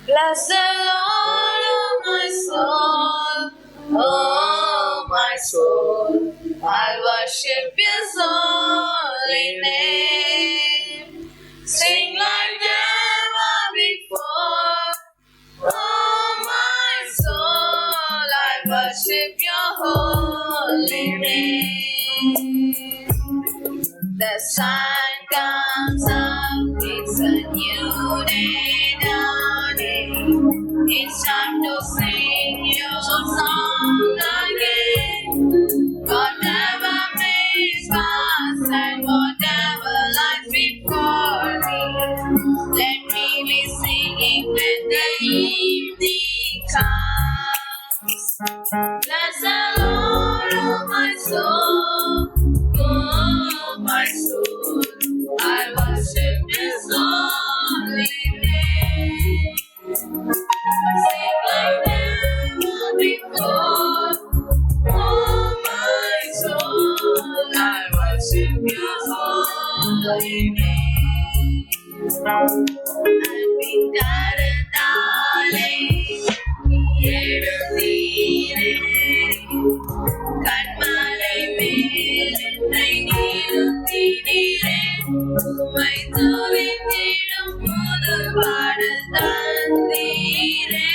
Bless the Lord, oh my soul, oh my soul. I worship His holy name. Sing like never before, oh my soul. I worship Your holy name. The sun comes up, it's a new day dawning. It's time to sing Your song again. Whatever may pass and whatever lies before me, let me be singing when the evening comes. Bless the Lord, oh my soul, oh my soul. I worship His holy name. Sing like never before, oh my soul. I worship Your holy name. அன்பின் எழுந்தீரே கண்மலை மேல் என்னை நிறுத்தினீரே. உம்மை துதித்திடும் புது பாடல் தந்தீரே.